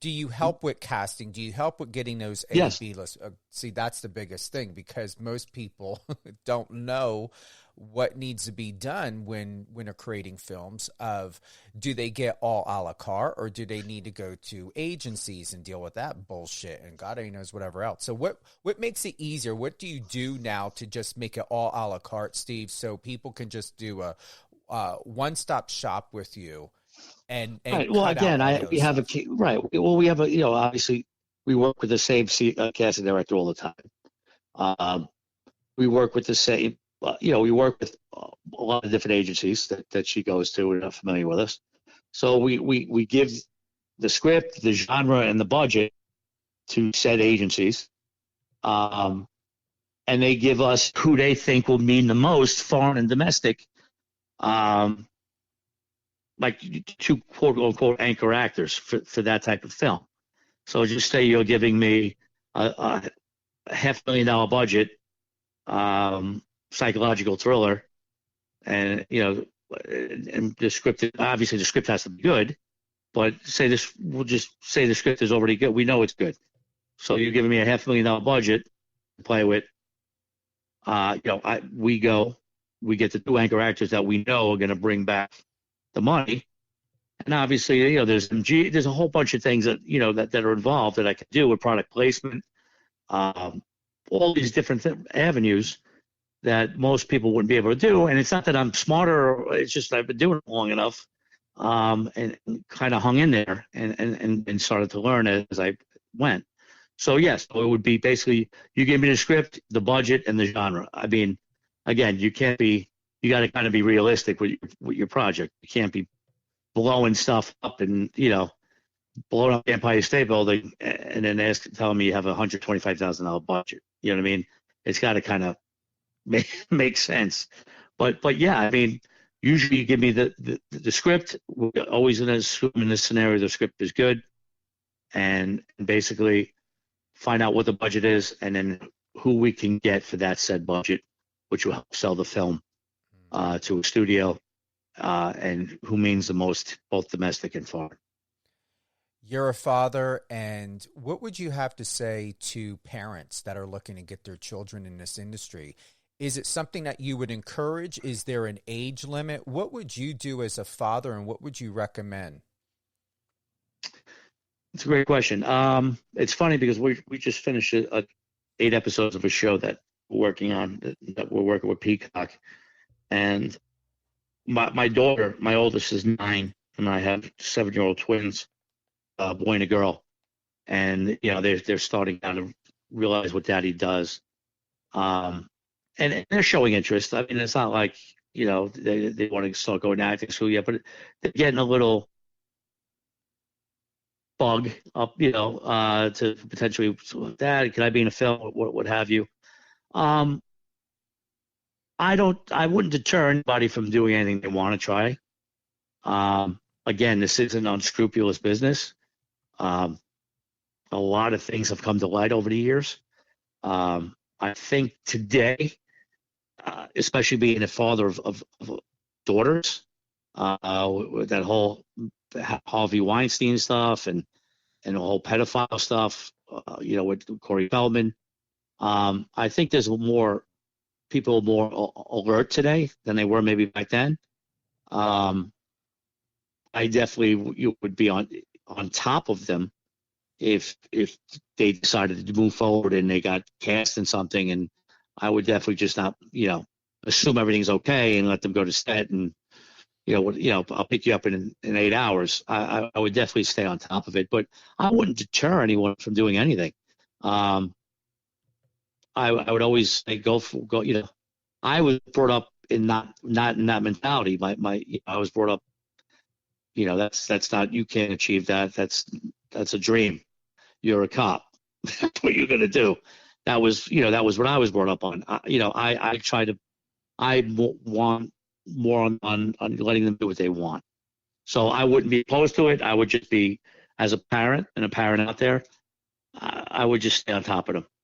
Do you help with casting? Do you help with getting those A, Yes. B lists? See, that's the biggest thing because most people don't know what needs to be done when are creating films. Of do they get all a la carte or do they need to go to agencies and deal with that bullshit and God only knows whatever else? So what makes it easier? What do you do now to just make it all a la carte, Steve, so people can just do a one stop shop with you and Right. Well, cut out again, all the other we have stuff? right. Well, we have obviously we work with the same casting director all the time. Um, we work with the same, we work with a lot of different agencies that she goes to and are familiar with us. So we give the script, the genre, and the budget to said agencies. Um, and they give us who they think will mean the most, foreign and domestic, um, like two quote unquote anchor actors for that type of film. So just say you're giving me a $500,000 budget, psychological thriller, and and the script, obviously the script has to be good, but we'll just say the script is already good. We know it's good. So you're giving me a $500,000 budget to play with. We get the two anchor actors that we know are going to bring back the money. And obviously, there's a whole bunch of things that are involved that I can do with product placement, um, all these different avenues that most people wouldn't be able to do. And it's not that I'm smarter; it's just I've been doing it long enough, and kind of hung in there and started to learn as I went. So yes, it would be basically you give me the script, the budget, and the genre. I mean, again, you got to kind of be realistic with your project. You can't be blowing stuff up and blowing up the Empire State Building and then telling me you have a $125,000 budget. You know what I mean? It's got to kind of make sense. But yeah, I mean, usually you give me the script. We're always in this scenario, the script is good, and basically find out what the budget is, and then who we can get for that said budget, which will help sell the film to a studio, and who means the most, both domestic and foreign. You're a father, and what would you have to say to parents that are looking to get their children in this industry? Is it something that you would encourage? Is there an age limit? What would you do as a father, and what would you recommend? It's a great question. It's funny because we just finished 8 episodes of a show that we're working on, that we're working with Peacock, and my daughter, my oldest, is 9, and I have 7-year-old twins, a boy and a girl, and they're starting now to realize what daddy does, and they're showing interest. I mean, it's not like they want to start going to acting school yet, but they're getting a little bug up, to potentially, Dad, can I be in a film? What have you? I wouldn't deter anybody from doing anything they want to try. Again, this is an unscrupulous business. A lot of things have come to light over the years. I think today, especially being a father of daughters, with that whole Harvey Weinstein stuff and the whole pedophile stuff, with Corey Feldman, I think there's more people more alert today than they were maybe back then. I definitely you would be on top of them if they decided to move forward and they got cast in something, and I would definitely just not assume everything's okay and let them go to set and I'll pick you up in 8 hours. I would definitely stay on top of it, but I wouldn't deter anyone from doing anything. I would always say go. I was brought up in not in that mentality. I was brought up. That's not, you can't achieve that. That's a dream. You're a cop. That's what you're gonna do. That was what I was brought up on. I want more on letting them do what they want. So I wouldn't be opposed to it. I would just be, as a parent and a parent out there, I would just stay on top of them.